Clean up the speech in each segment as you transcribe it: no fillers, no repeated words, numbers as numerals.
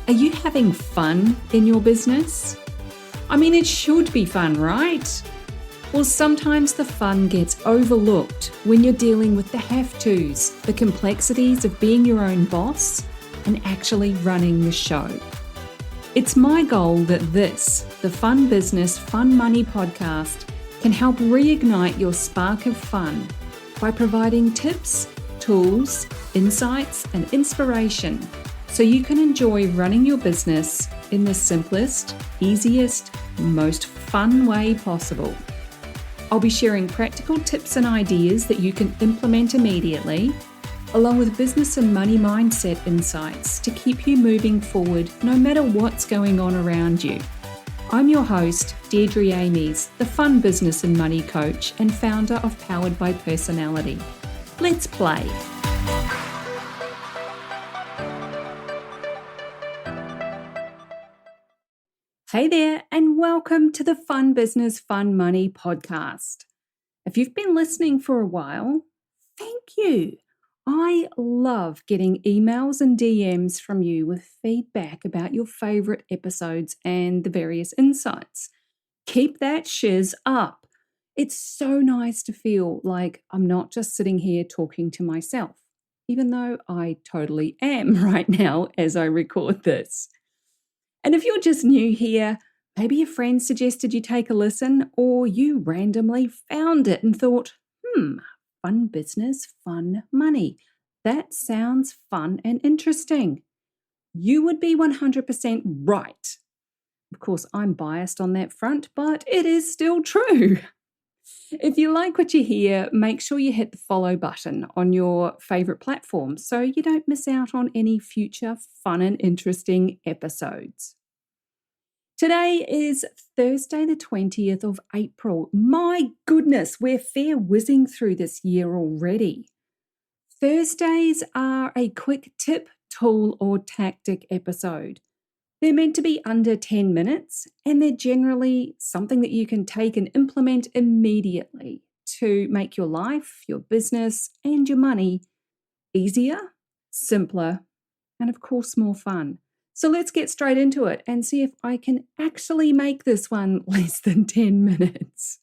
Are you having fun in your business? I mean, it should be fun, right? Well, sometimes the fun gets overlooked when you're dealing with the have-tos, the complexities of being your own boss and actually running the show. It's my goal that this, the Fun Business, Fun Money podcast, can help reignite your spark of fun by providing tips, tools, insights, and inspiration so you can enjoy running your business in the simplest, easiest, most fun way possible. I'll be sharing practical tips and ideas that you can implement immediately, along with business and money mindset insights to keep you moving forward no matter what's going on around you. I'm your host, Deirdre Amies, the Fun Business and Money Coach and founder of Powered by Personality. Let's play. Hey there, and welcome to the Fun Business, Fun Money podcast. If you've been listening for a while, thank you. I love getting emails and DMs from you with feedback about your favorite episodes and the various insights. Keep that shiz up. It's so nice to feel like I'm not just sitting here talking to myself, even though I totally am right now as I record this. And if you're just new here, maybe a friend suggested you take a listen, or you randomly found it and thought, fun business, fun money. That sounds fun and interesting. You would be 100% right. Of course, I'm biased on that front, but it is still true. If you like what you hear, make sure you hit the follow button on your favorite platform so you don't miss out on any future fun and interesting episodes. Today is Thursday, the 20th of April. My goodness, we're fair whizzing through this year already. Thursdays are a quick tip, tool, or tactic episode. They're meant to be under 10 minutes, and they're generally something that you can take and implement immediately to make your life, your business, and your money easier, simpler, and of course, more fun. So let's get straight into it and see if I can actually make this one less than 10 minutes.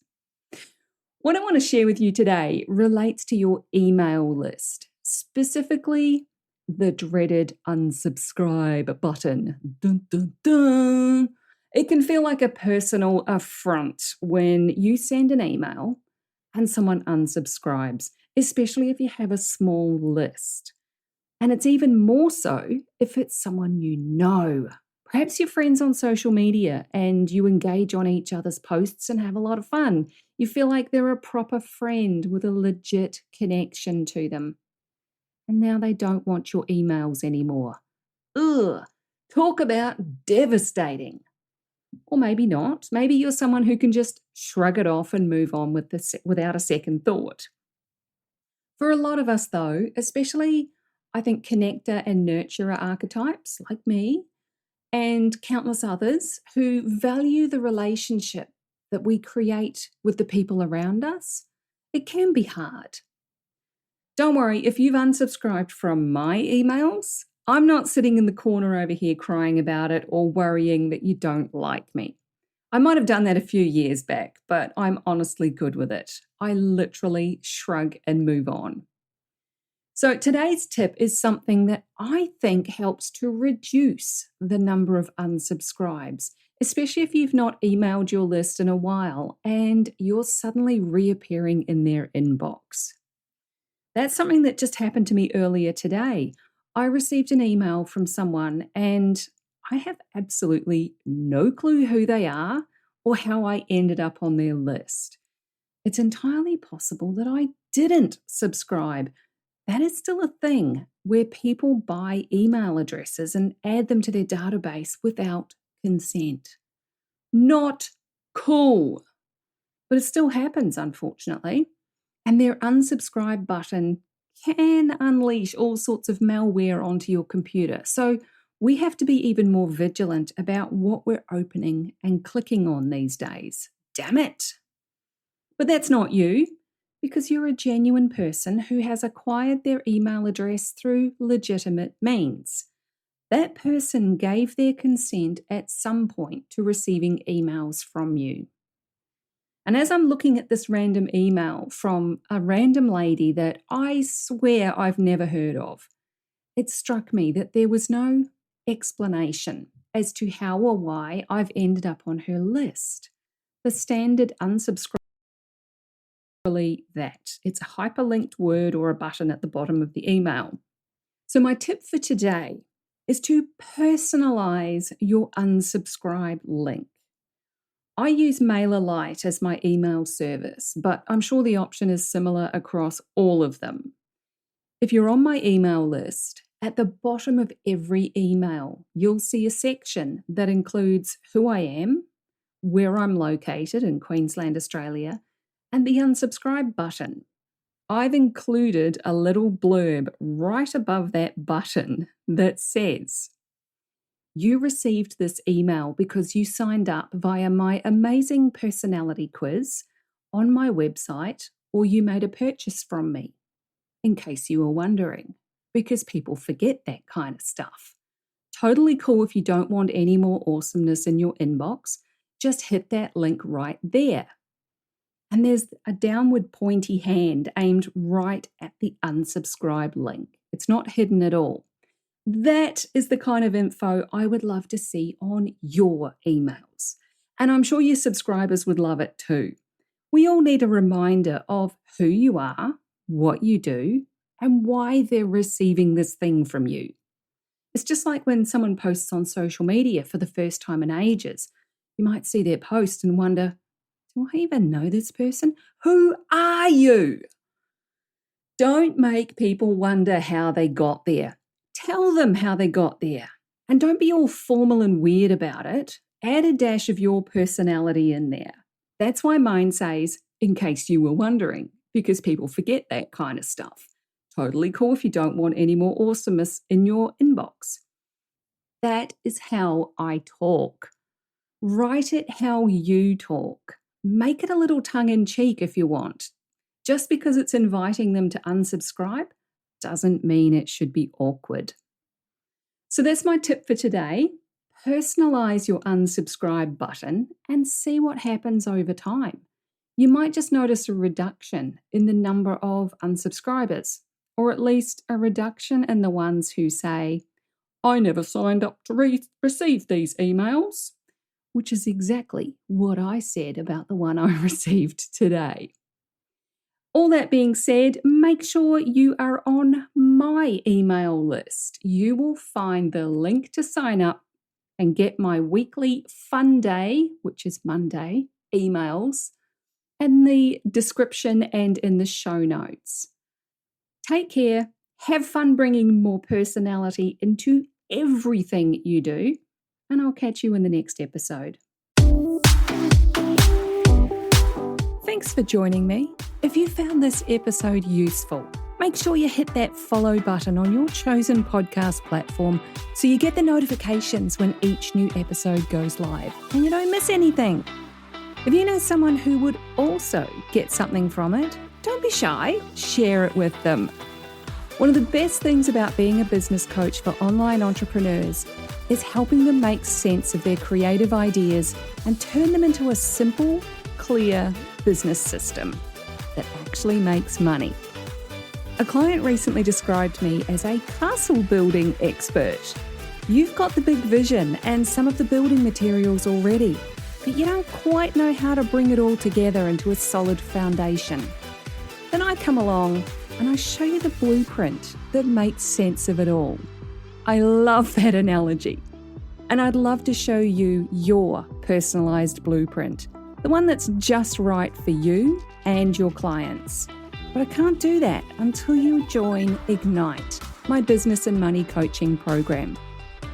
What I want to share with you today relates to your email list, specifically the dreaded unsubscribe button. Dun, dun, dun. It can feel like a personal affront when you send an email and someone unsubscribes, especially if you have a small list. And it's even more so if it's someone you know. Perhaps you're friends on social media and you engage on each other's posts and have a lot of fun. You feel like they're a proper friend with a legit connection to them. And now they don't want your emails anymore. Ugh, talk about devastating. Or maybe not. Maybe you're someone who can just shrug it off and move on without a second thought. For a lot of us though, especially I think connector and nurturer archetypes like me and countless others who value the relationship that we create with the people around us, it can be hard. Don't worry, if you've unsubscribed from my emails, I'm not sitting in the corner over here crying about it or worrying that you don't like me. I might have done that a few years back, but I'm honestly good with it. I literally shrug and move on. So today's tip is something that I think helps to reduce the number of unsubscribes, especially if you've not emailed your list in a while and you're suddenly reappearing in their inbox. That's something that just happened to me earlier today. I received an email from someone and I have absolutely no clue who they are or how I ended up on their list. It's entirely possible that I didn't subscribe. That is still a thing where people buy email addresses and add them to their database without consent. Not cool. But it still happens, unfortunately. And their unsubscribe button can unleash all sorts of malware onto your computer. So we have to be even more vigilant about what we're opening and clicking on these days. Damn it. But that's not you, because you're a genuine person who has acquired their email address through legitimate means. that person gave their consent at some point to receiving emails from you. And as I'm looking at this random email from a random lady that I swear I've never heard of, it struck me that there was no explanation as to how or why I've ended up on her list. The standard unsubscribe that. It's a hyperlinked word or a button at the bottom of the email. So my tip for today is to personalize your unsubscribe link. I use MailerLite as my email service, but I'm sure the option is similar across all of them. If you're on my email list, at the bottom of every email, you'll see a section that includes who I am, where I'm located in Queensland, Australia, and the unsubscribe button. I've included a little blurb right above that button that says, "You received this email because you signed up via my amazing personality quiz on my website, or you made a purchase from me," in case you were wondering, because people forget that kind of stuff. Totally cool if you don't want any more awesomeness in your inbox. Just hit that link right there. And there's a downward pointy hand aimed right at the unsubscribe link. It's not hidden at all. That is the kind of info I would love to see on your emails. And I'm sure your subscribers would love it too. We all need a reminder of who you are, what you do, and why they're receiving this thing from you. It's just like when someone posts on social media for the first time in ages. You might see their post and wonder, do I even know this person? Who are you? Don't make people wonder how they got there. Tell them how they got there. And don't be all formal and weird about it. Add a dash of your personality in there. That's why mine says, in case you were wondering, because people forget that kind of stuff. Totally cool if you don't want any more awesomeness in your inbox. That is how I talk. Write it how you talk. Make it a little tongue-in-cheek if you want. Just because it's inviting them to unsubscribe doesn't mean it should be awkward. So that's my tip for today. Personalize your unsubscribe button and see what happens over time. You might just notice a reduction in the number of unsubscribers, or at least a reduction in the ones who say, "I never signed up to receive these emails," which is exactly what I said about the one I received today. All that being said, make sure you are on my email list. You will find the link to sign up and get my weekly fun day, which is Monday, emails, in the description and in the show notes. Take care. Have fun bringing more personality into everything you do, and I'll catch you in the next episode. Thanks for joining me. If you found this episode useful, make sure you hit that follow button on your chosen podcast platform so you get the notifications when each new episode goes live and you don't miss anything. If you know someone who would also get something from it, don't be shy, share it with them. One of the best things about being a business coach for online entrepreneurs is helping them make sense of their creative ideas and turn them into a simple, clear business system that actually makes money. A client recently described me as a castle building expert. You've got the big vision and some of the building materials already, but you don't quite know how to bring it all together into a solid foundation. Then I come along and I show you the blueprint that makes sense of it all. I love that analogy. And I'd love to show you your personalized blueprint, the one that's just right for you and your clients. But I can't do that until you join Ignite, my business and money coaching program.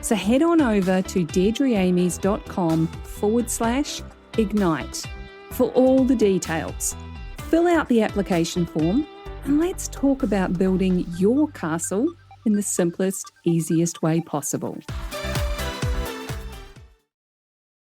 So head on over to deirdreamies.com/ignite for all the details. Fill out the application form and let's talk about building your castle in the simplest, easiest way possible.